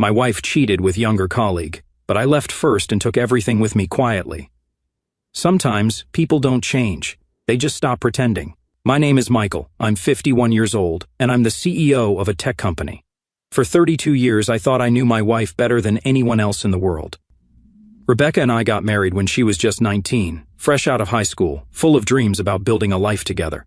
My wife cheated with younger colleague, but I left first and took everything with me quietly. Sometimes people don't change. They just stop pretending. My name is Michael. I'm 51 years old, and I'm the CEO of a tech company. For 32 years, I thought I knew my wife better than anyone else in the world. Rebecca and I got married when she was just 19, fresh out of high school, full of dreams about building a life together.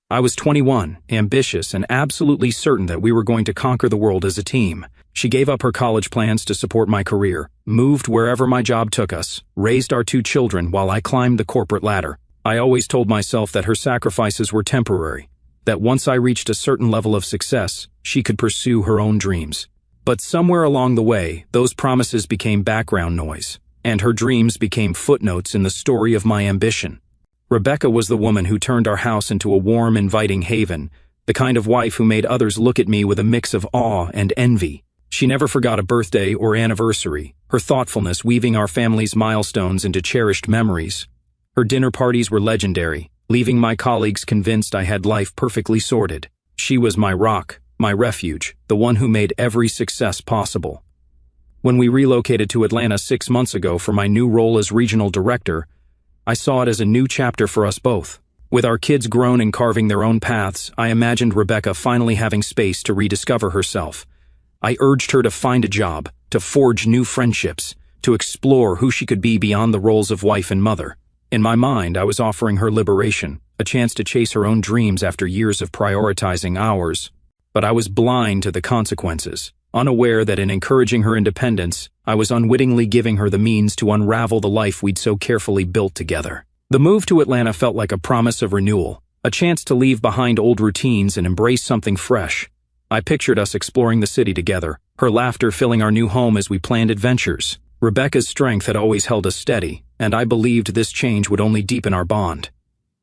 I was 21, ambitious, and absolutely certain that we were going to conquer the world as a team. She gave up her college plans to support my career, moved wherever my job took us, raised our 2 children while I climbed the corporate ladder. I always told myself that her sacrifices were temporary, that once I reached a certain level of success, she could pursue her own dreams. But somewhere along the way, those promises became background noise, and her dreams became footnotes in the story of my ambition. Rebecca was the woman who turned our house into a warm, inviting haven, the kind of wife who made others look at me with a mix of awe and envy. She never forgot a birthday or anniversary, her thoughtfulness weaving our family's milestones into cherished memories. Her dinner parties were legendary, leaving my colleagues convinced I had life perfectly sorted. She was my rock, my refuge, the one who made every success possible. When we relocated to Atlanta 6 months ago for my new role as regional director, I saw it as a new chapter for us both. With our kids grown and carving their own paths, I imagined Rebecca finally having space to rediscover herself. I urged her to find a job, to forge new friendships, to explore who she could be beyond the roles of wife and mother. In my mind, I was offering her liberation, a chance to chase her own dreams after years of prioritizing ours. But I was blind to the consequences, unaware that in encouraging her independence, I was unwittingly giving her the means to unravel the life we'd so carefully built together. The move to Atlanta felt like a promise of renewal, a chance to leave behind old routines and embrace something fresh. I pictured us exploring the city together, her laughter filling our new home as we planned adventures. Rebecca's strength had always held us steady, and I believed this change would only deepen our bond.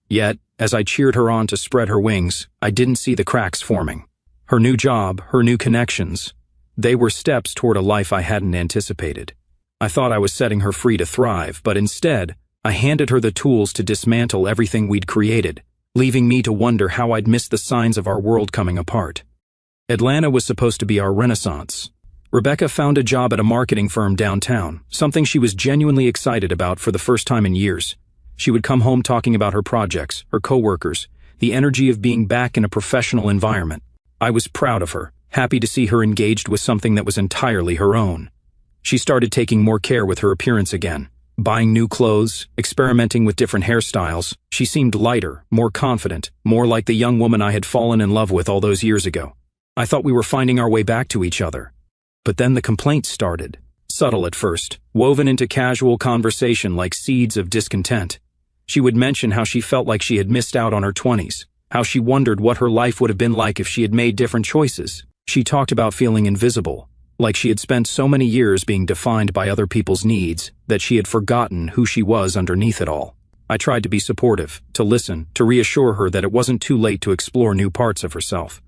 Yet, as I cheered her on to spread her wings, I didn't see the cracks forming. Her new job, her new connections, they were steps toward a life I hadn't anticipated. I thought I was setting her free to thrive, but instead, I handed her the tools to dismantle everything we'd created, leaving me to wonder how I'd missed the signs of our world coming apart. Atlanta was supposed to be our renaissance. Rebecca found a job at a marketing firm downtown, something she was genuinely excited about for the first time in years. She would come home talking about her projects, her coworkers, the energy of being back in a professional environment. I was proud of her, happy to see her engaged with something that was entirely her own. She started taking more care with her appearance again, buying new clothes, experimenting with different hairstyles. She seemed lighter, more confident, more like the young woman I had fallen in love with all those years ago. I thought we were finding our way back to each other. But then the complaints started, subtle at first, woven into casual conversation like seeds of discontent. She would mention how she felt like she had missed out on her 20s, how she wondered what her life would have been like if she had made different choices. She talked about feeling invisible, like she had spent so many years being defined by other people's needs that she had forgotten who she was underneath it all. I tried to be supportive, to listen, to reassure her that it wasn't too late to explore new parts of herself.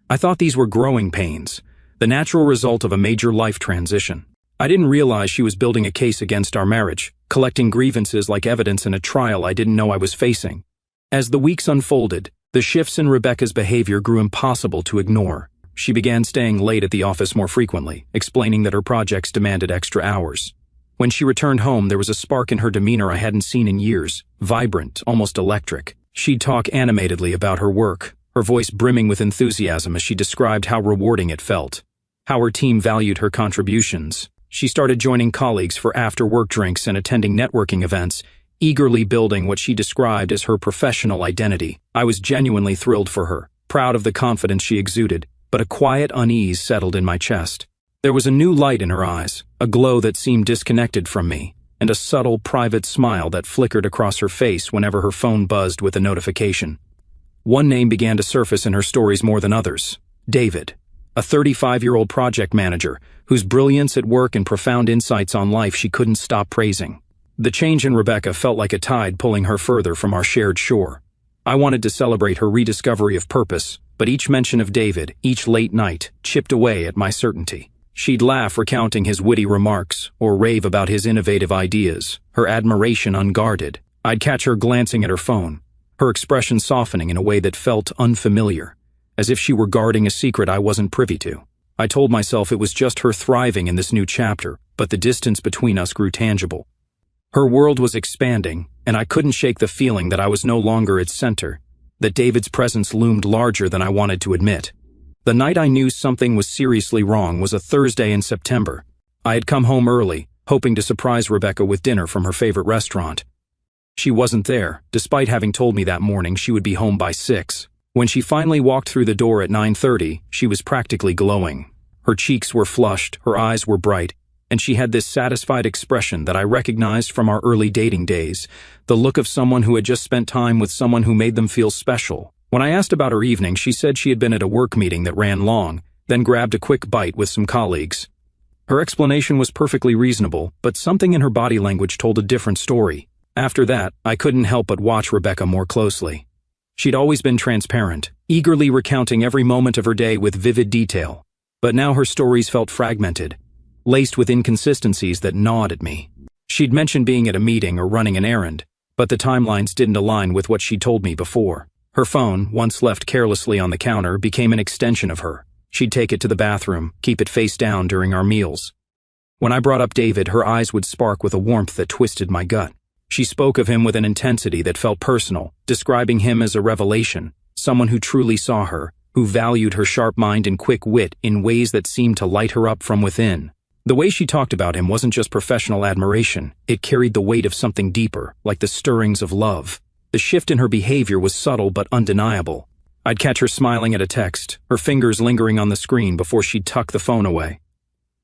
I thought these were growing pains, the natural result of a major life transition. I didn't realize she was building a case against our marriage, collecting grievances like evidence in a trial I didn't know I was facing. As the weeks unfolded, the shifts in Rebecca's behavior grew impossible to ignore. She began staying late at the office more frequently, explaining that her projects demanded extra hours. When she returned home, there was a spark in her demeanor I hadn't seen in years, vibrant, almost electric. She'd talk animatedly about her work, her voice brimming with enthusiasm as she described how rewarding it felt, how her team valued her contributions. She started joining colleagues for after-work drinks and attending networking events, eagerly building what she described as her professional identity. I was genuinely thrilled for her, proud of the confidence she exuded, but a quiet unease settled in my chest. There was a new light in her eyes, a glow that seemed disconnected from me, and a subtle, private smile that flickered across her face whenever her phone buzzed with a notification. One name began to surface in her stories more than others: David, a 35-year-old project manager whose brilliance at work and profound insights on life she couldn't stop praising. The change in Rebecca felt like a tide pulling her further from our shared shore. I wanted to celebrate her rediscovery of purpose, but each mention of David, each late night, chipped away at my certainty. She'd laugh recounting his witty remarks, or rave about his innovative ideas, her admiration unguarded. I'd catch her glancing at her phone, her expression softening in a way that felt unfamiliar, as if she were guarding a secret I wasn't privy to. I told myself it was just her thriving in this new chapter, but the distance between us grew tangible. Her world was expanding, and I couldn't shake the feeling that I was no longer its center, that David's presence loomed larger than I wanted to admit. The night I knew something was seriously wrong was a Thursday in September. I had come home early, hoping to surprise Rebecca with dinner from her favorite restaurant. She wasn't there, despite having told me that morning she would be home by 6. When she finally walked through the door at 9:30, she was practically glowing. Her cheeks were flushed, her eyes were bright, and she had this satisfied expression that I recognized from our early dating days, the look of someone who had just spent time with someone who made them feel special. When I asked about her evening, she said she had been at a work meeting that ran long, then grabbed a quick bite with some colleagues. Her explanation was perfectly reasonable, but something in her body language told a different story. After that, I couldn't help but watch Rebecca more closely. She'd always been transparent, eagerly recounting every moment of her day with vivid detail. But now her stories felt fragmented, laced with inconsistencies that gnawed at me. She'd mentioned being at a meeting or running an errand, but the timelines didn't align with what she'd told me before. Her phone, once left carelessly on the counter, became an extension of her. She'd take it to the bathroom, keep it face down during our meals. When I brought up David, her eyes would spark with a warmth that twisted my gut. She spoke of him with an intensity that felt personal, describing him as a revelation, someone who truly saw her, who valued her sharp mind and quick wit in ways that seemed to light her up from within. The way she talked about him wasn't just professional admiration, it carried the weight of something deeper, like the stirrings of love. The shift in her behavior was subtle but undeniable. I'd catch her smiling at a text, her fingers lingering on the screen before she'd tuck the phone away.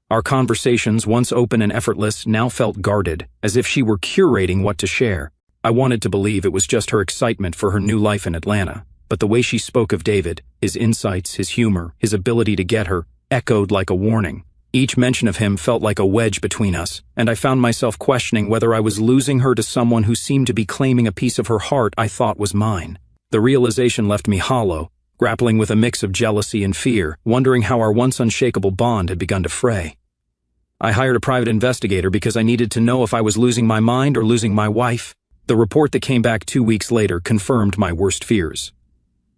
Our conversations, once open and effortless, now felt guarded, as if she were curating what to share. I wanted to believe it was just her excitement for her new life in Atlanta, but the way she spoke of David, his insights, his humor, his ability to get her, echoed like a warning. Each mention of him felt like a wedge between us, and I found myself questioning whether I was losing her to someone who seemed to be claiming a piece of her heart I thought was mine. The realization left me hollow, grappling with a mix of jealousy and fear, wondering how our once unshakable bond had begun to fray. I hired a private investigator because I needed to know if I was losing my mind or losing my wife. The report that came back 2 weeks later confirmed my worst fears.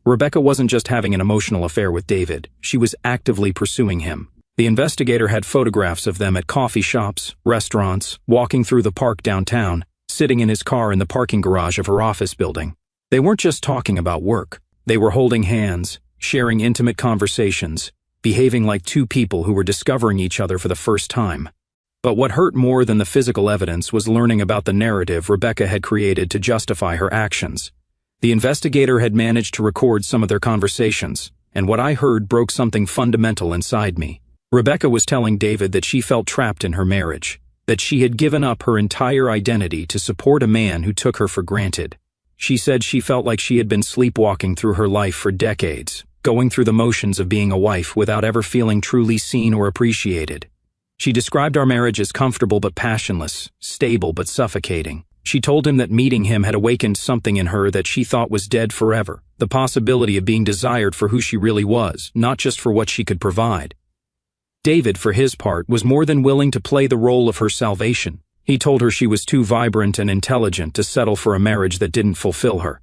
Rebecca wasn't just having an emotional affair with David, she was actively pursuing him. The investigator had photographs of them at coffee shops, restaurants, walking through the park downtown, sitting in his car in the parking garage of her office building. They weren't just talking about work. They were holding hands, sharing intimate conversations, behaving like two people who were discovering each other for the first time. But what hurt more than the physical evidence was learning about the narrative Rebecca had created to justify her actions. The investigator had managed to record some of their conversations, and what I heard broke something fundamental inside me. Rebecca was telling David that she felt trapped in her marriage, that she had given up her entire identity to support a man who took her for granted. She said she felt like she had been sleepwalking through her life for decades, going through the motions of being a wife without ever feeling truly seen or appreciated. She described our marriage as comfortable but passionless, stable but suffocating. She told him that meeting him had awakened something in her that she thought was dead forever, the possibility of being desired for who she really was, not just for what she could provide. David, for his part, was more than willing to play the role of her salvation. He told her she was too vibrant and intelligent to settle for a marriage that didn't fulfill her.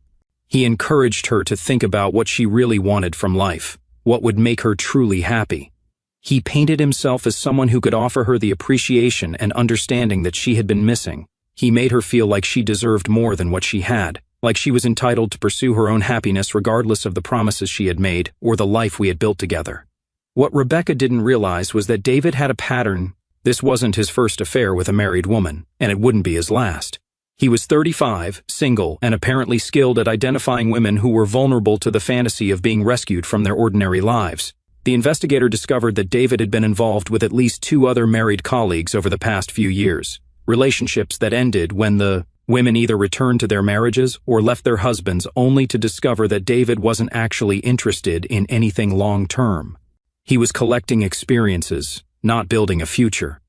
He encouraged her to think about what she really wanted from life, what would make her truly happy. He painted himself as someone who could offer her the appreciation and understanding that she had been missing. He made her feel like she deserved more than what she had, like she was entitled to pursue her own happiness regardless of the promises she had made or the life we had built together. What Rebecca didn't realize was that David had a pattern. This wasn't his first affair with a married woman, and it wouldn't be his last. He was 35, single, and apparently skilled at identifying women who were vulnerable to the fantasy of being rescued from their ordinary lives. The investigator discovered that David had been involved with at least 2 other married colleagues over the past few years, relationships that ended when the women either returned to their marriages or left their husbands only to discover that David wasn't actually interested in anything long-term. He was collecting experiences, not building a future.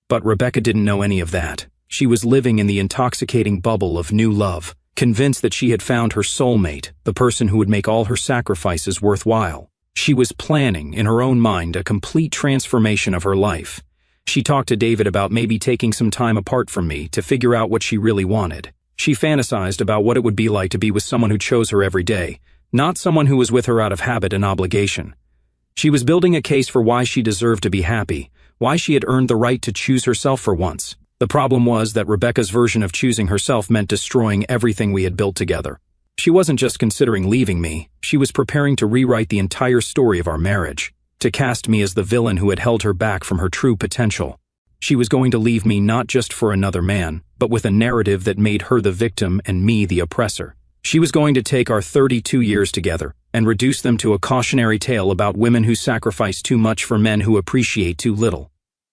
But Rebecca didn't know any of that. She was living in the intoxicating bubble of new love, convinced that she had found her soulmate, the person who would make all her sacrifices worthwhile. She was planning, in her own mind, a complete transformation of her life. She talked to David about maybe taking some time apart from me to figure out what she really wanted. She fantasized about what it would be like to be with someone who chose her every day, not someone who was with her out of habit and obligation. She was building a case for why she deserved to be happy, why she had earned the right to choose herself for once. The problem was that Rebecca's version of choosing herself meant destroying everything we had built together. She wasn't just considering leaving me, she was preparing to rewrite the entire story of our marriage, to cast me as the villain who had held her back from her true potential. She was going to leave me not just for another man, but with a narrative that made her the victim and me the oppressor. She was going to take our 32 years together and reduce them to a cautionary tale about women who sacrifice too much for men who appreciate too little.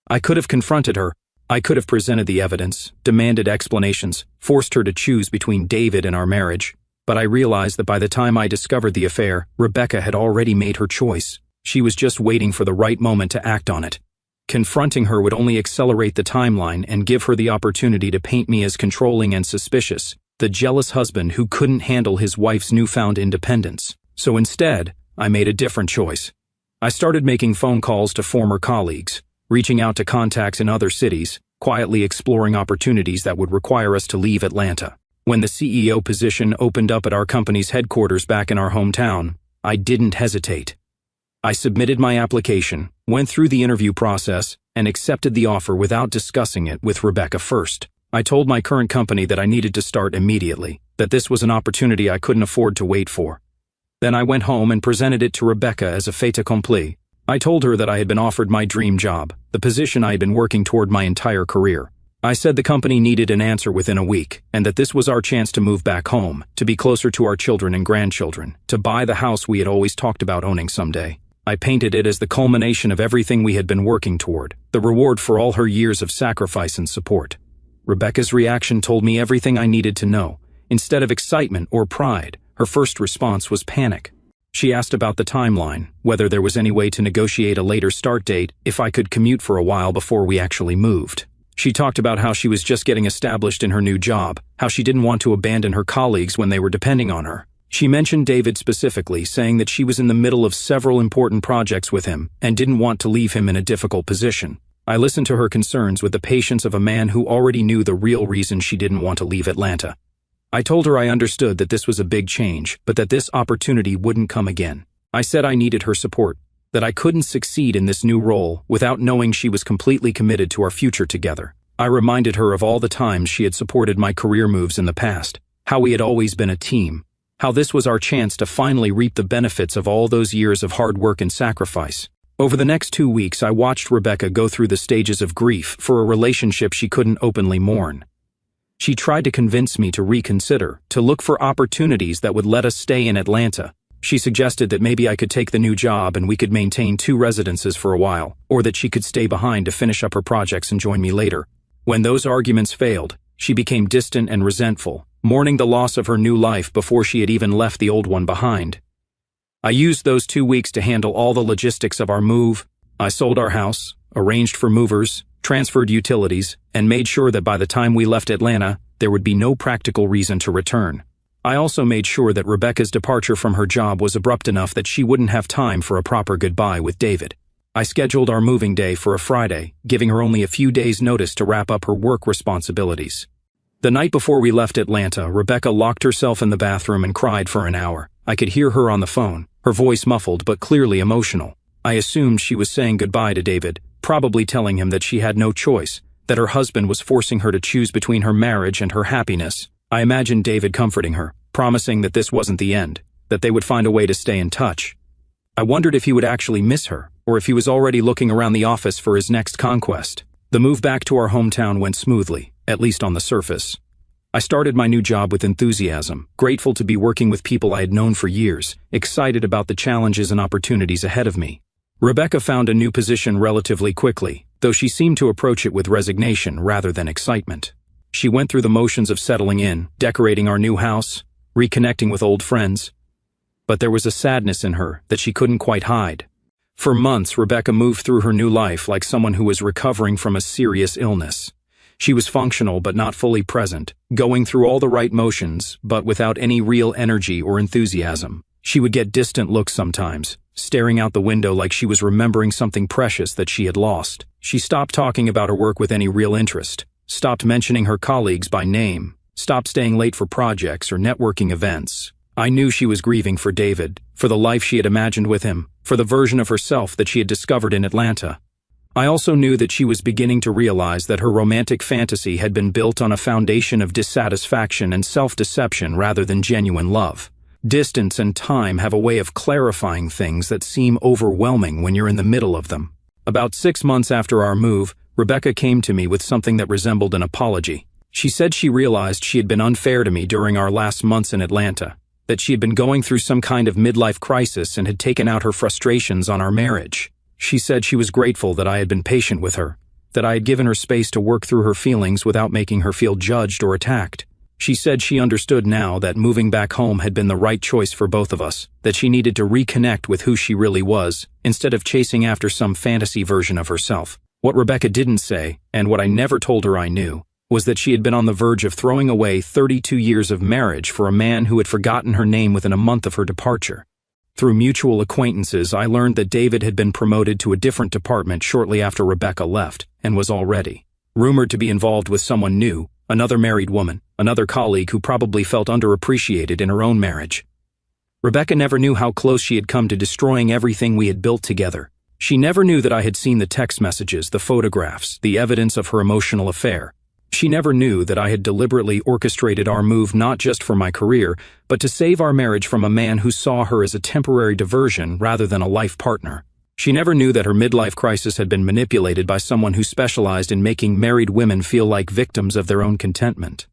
I could have confronted her. I could have presented the evidence, demanded explanations, forced her to choose between David and our marriage. But I realized that by the time I discovered the affair, Rebecca had already made her choice. She was just waiting for the right moment to act on it. Confronting her would only accelerate the timeline and give her the opportunity to paint me as controlling and suspicious, the jealous husband who couldn't handle his wife's newfound independence. So instead, I made a different choice. I started making phone calls to former colleagues, reaching out to contacts in other cities, quietly exploring opportunities that would require us to leave Atlanta. When the CEO position opened up at our company's headquarters back in our hometown, I didn't hesitate. I submitted my application, went through the interview process, and accepted the offer without discussing it with Rebecca first. I told my current company that I needed to start immediately, that this was an opportunity I couldn't afford to wait for. Then I went home and presented it to Rebecca as a fait accompli. I told her that I had been offered my dream job, the position I had been working toward my entire career. I said the company needed an answer within a week, and that this was our chance to move back home, to be closer to our children and grandchildren, to buy the house we had always talked about owning someday. I painted it as the culmination of everything we had been working toward, the reward for all her years of sacrifice and support. Rebecca's reaction told me everything I needed to know. Instead of excitement or pride, her first response was panic. She asked about the timeline, whether there was any way to negotiate a later start date if I could commute for a while before we actually moved. She talked about how she was just getting established in her new job, how she didn't want to abandon her colleagues when they were depending on her. She mentioned David specifically, saying that she was in the middle of several important projects with him and didn't want to leave him in a difficult position. I listened to her concerns with the patience of a man who already knew the real reason she didn't want to leave Atlanta. I told her I understood that this was a big change, but that this opportunity wouldn't come again. I said I needed her support, that I couldn't succeed in this new role without knowing she was completely committed to our future together. I reminded her of all the times she had supported my career moves in the past, how we had always been a team, how this was our chance to finally reap the benefits of all those years of hard work and sacrifice. Over the next 2 weeks, I watched Rebecca go through the stages of grief for a relationship she couldn't openly mourn. She tried to convince me to reconsider, to look for opportunities that would let us stay in Atlanta. She suggested that maybe I could take the new job and we could maintain 2 residences for a while, or that she could stay behind to finish up her projects and join me later. When those arguments failed, she became distant and resentful, mourning the loss of her new life before she had even left the old one behind. I used those 2 weeks to handle all the logistics of our move. I sold our house, arranged for movers, transferred utilities, and made sure that by the time we left Atlanta, there would be no practical reason to return. I also made sure that Rebecca's departure from her job was abrupt enough that she wouldn't have time for a proper goodbye with David. I scheduled our moving day for a Friday, giving her only a few days' notice to wrap up her work responsibilities. The night before we left Atlanta, Rebecca locked herself in the bathroom and cried for an hour. I could hear her on the phone, her voice muffled but clearly emotional. I assumed she was saying goodbye to David, probably telling him that she had no choice, that her husband was forcing her to choose between her marriage and her happiness. I imagined David comforting her, promising that this wasn't the end, that they would find a way to stay in touch. I wondered if he would actually miss her, or if he was already looking around the office for his next conquest. The move back to our hometown went smoothly, at least on the surface. I started my new job with enthusiasm, grateful to be working with people I had known for years, excited about the challenges and opportunities ahead of me. Rebecca found a new position relatively quickly, though she seemed to approach it with resignation rather than excitement. She went through the motions of settling in, decorating our new house, reconnecting with old friends. But there was a sadness in her that she couldn't quite hide. For months, Rebecca moved through her new life like someone who was recovering from a serious illness. She was functional but not fully present, going through all the right motions, but without any real energy or enthusiasm. She would get distant looks sometimes, staring out the window like she was remembering something precious that she had lost. She stopped talking about her work with any real interest, stopped mentioning her colleagues by name, stopped staying late for projects or networking events. I knew she was grieving for David, for the life she had imagined with him, for the version of herself that she had discovered in Atlanta. I also knew that she was beginning to realize that her romantic fantasy had been built on a foundation of dissatisfaction and self-deception rather than genuine love. Distance and time have a way of clarifying things that seem overwhelming when you're in the middle of them. About 6 months after our move, Rebecca came to me with something that resembled an apology. She said she realized she had been unfair to me during our last months in Atlanta, that she had been going through some kind of midlife crisis and had taken out her frustrations on our marriage. She said she was grateful that I had been patient with her, that I had given her space to work through her feelings without making her feel judged or attacked. She said she understood now that moving back home had been the right choice for both of us, that she needed to reconnect with who she really was, instead of chasing after some fantasy version of herself. What Rebecca didn't say, and what I never told her I knew, was that she had been on the verge of throwing away 32 years of marriage for a man who had forgotten her name within a month of her departure. Through mutual acquaintances, I learned that David had been promoted to a different department shortly after Rebecca left, and was already rumored to be involved with someone new, another married woman, another colleague who probably felt underappreciated in her own marriage. Rebecca never knew how close she had come to destroying everything we had built together. She never knew that I had seen the text messages, the photographs, the evidence of her emotional affair. She never knew that I had deliberately orchestrated our move not just for my career, but to save our marriage from a man who saw her as a temporary diversion rather than a life partner. She never knew that her midlife crisis had been manipulated by someone who specialized in making married women feel like victims of their own contentment.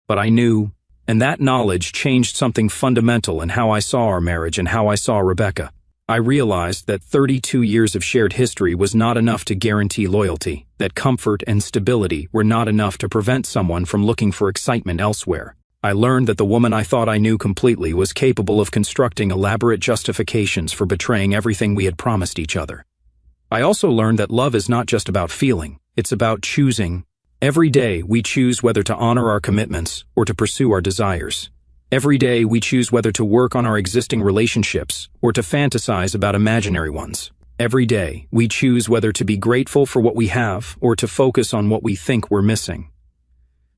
But I knew, and that knowledge changed something fundamental in how I saw our marriage and how I saw Rebecca. I realized that 32 years of shared history was not enough to guarantee loyalty, that comfort and stability were not enough to prevent someone from looking for excitement elsewhere. I learned that the woman I thought I knew completely was capable of constructing elaborate justifications for betraying everything we had promised each other. I also learned that love is not just about feeling, it's about choosing. Every day we choose whether to honor our commitments or to pursue our desires. Every day we choose whether to work on our existing relationships or to fantasize about imaginary ones. Every day we choose whether to be grateful for what we have or to focus on what we think we're missing.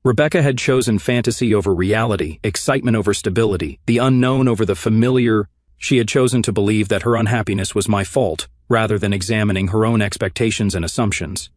Rebecca had chosen fantasy over reality, excitement over stability, the unknown over the familiar. She had chosen to believe that her unhappiness was my fault, rather than examining her own expectations and assumptions.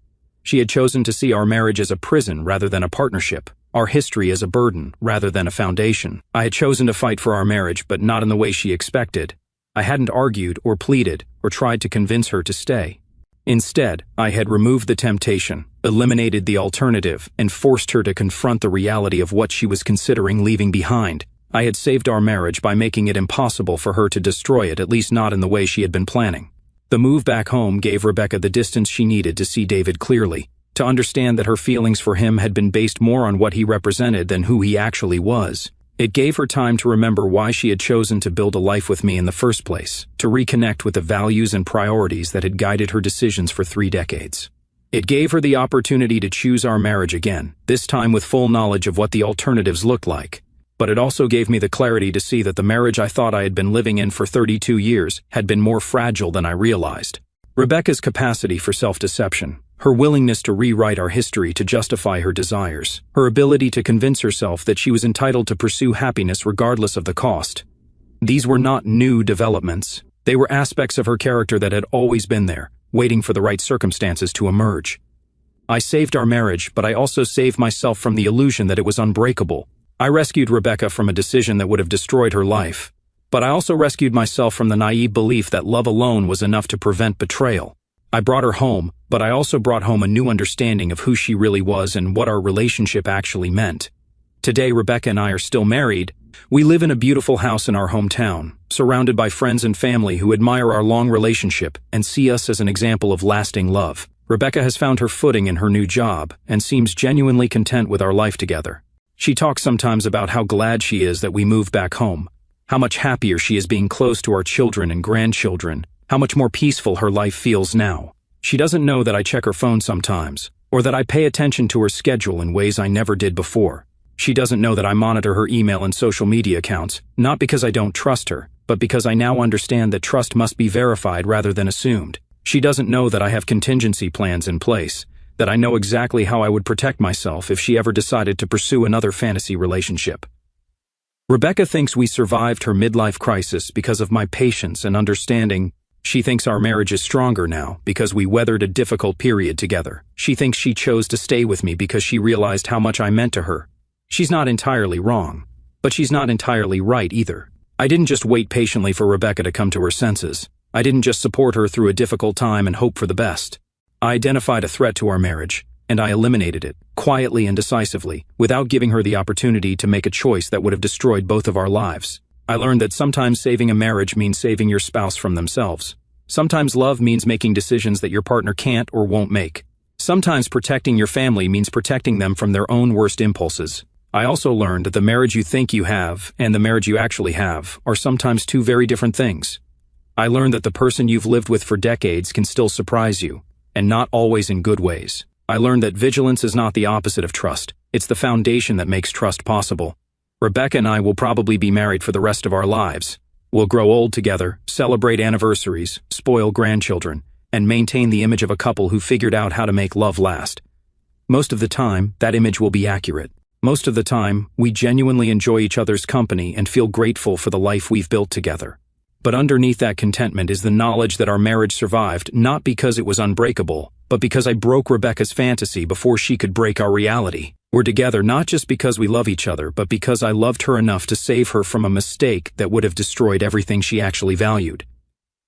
She had chosen to see our marriage as a prison rather than a partnership, our history as a burden rather than a foundation. I had chosen to fight for our marriage, but not in the way she expected. I hadn't argued or pleaded or tried to convince her to stay. Instead, I had removed the temptation, eliminated the alternative, and forced her to confront the reality of what she was considering leaving behind. I had saved our marriage by making it impossible for her to destroy it, at least not in the way she had been planning. The move back home gave Rebecca the distance she needed to see David clearly, to understand that her feelings for him had been based more on what he represented than who he actually was. It gave her time to remember why she had chosen to build a life with me in the first place, to reconnect with the values and priorities that had guided her decisions for 3 decades. It gave her the opportunity to choose our marriage again, this time with full knowledge of what the alternatives looked like. But it also gave me the clarity to see that the marriage I thought I had been living in for 32 years had been more fragile than I realized. Rebecca's capacity for self-deception, her willingness to rewrite our history to justify her desires, her ability to convince herself that she was entitled to pursue happiness regardless of the cost. These were not new developments. They were aspects of her character that had always been there, waiting for the right circumstances to emerge. I saved our marriage, but I also saved myself from the illusion that it was unbreakable. I rescued Rebecca from a decision that would have destroyed her life, but I also rescued myself from the naive belief that love alone was enough to prevent betrayal. I brought her home, but I also brought home a new understanding of who she really was and what our relationship actually meant. Today, Rebecca and I are still married. We live in a beautiful house in our hometown, surrounded by friends and family who admire our long relationship and see us as an example of lasting love. Rebecca has found her footing in her new job and seems genuinely content with our life together. She talks sometimes about how glad she is that we moved back home, how much happier she is being close to our children and grandchildren, how much more peaceful her life feels now. She doesn't know that I check her phone sometimes, or that I pay attention to her schedule in ways I never did before. She doesn't know that I monitor her email and social media accounts, not because I don't trust her, but because I now understand that trust must be verified rather than assumed. She doesn't know that I have contingency plans in place, that I know exactly how I would protect myself if she ever decided to pursue another fantasy relationship. Rebecca thinks we survived her midlife crisis because of my patience and understanding. She thinks our marriage is stronger now because we weathered a difficult period together. She thinks she chose to stay with me because she realized how much I meant to her. She's not entirely wrong, but she's not entirely right either. I didn't just wait patiently for Rebecca to come to her senses. I didn't just support her through a difficult time and hope for the best. I identified a threat to our marriage, and I eliminated it, quietly and decisively, without giving her the opportunity to make a choice that would have destroyed both of our lives. I learned that sometimes saving a marriage means saving your spouse from themselves. Sometimes love means making decisions that your partner can't or won't make. Sometimes protecting your family means protecting them from their own worst impulses. I also learned that the marriage you think you have and the marriage you actually have are sometimes two very different things. I learned that the person you've lived with for decades can still surprise you, and not always in good ways. I learned that vigilance is not the opposite of trust. It's the foundation that makes trust possible. Rebecca and I will probably be married for the rest of our lives. We'll grow old together, celebrate anniversaries, spoil grandchildren, and maintain the image of a couple who figured out how to make love last. Most of the time, that image will be accurate. Most of the time, we genuinely enjoy each other's company and feel grateful for the life we've built together. But underneath that contentment is the knowledge that our marriage survived not because it was unbreakable, but because I broke Rebecca's fantasy before she could break our reality. We're together not just because we love each other, but because I loved her enough to save her from a mistake that would have destroyed everything she actually valued.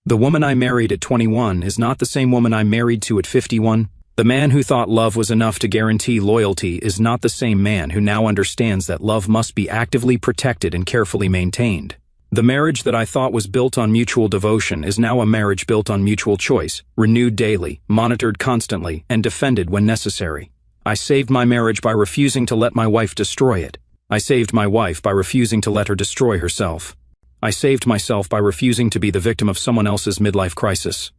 The woman I married at 21 is not the same woman I married to at 51. The man who thought love was enough to guarantee loyalty is not the same man who now understands that love must be actively protected and carefully maintained. The marriage that I thought was built on mutual devotion is now a marriage built on mutual choice, renewed daily, monitored constantly, and defended when necessary. I saved my marriage by refusing to let my wife destroy it. I saved my wife by refusing to let her destroy herself. I saved myself by refusing to be the victim of someone else's midlife crisis.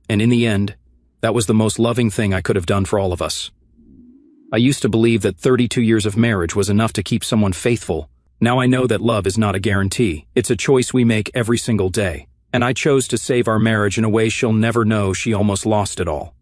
And in the end, that was the most loving thing I could have done for all of us. I used to believe that 32 years of marriage was enough to keep someone faithful. Now I know that love is not a guarantee. It's a choice we make every single day. And I chose to save our marriage in a way she'll never know she almost lost it all.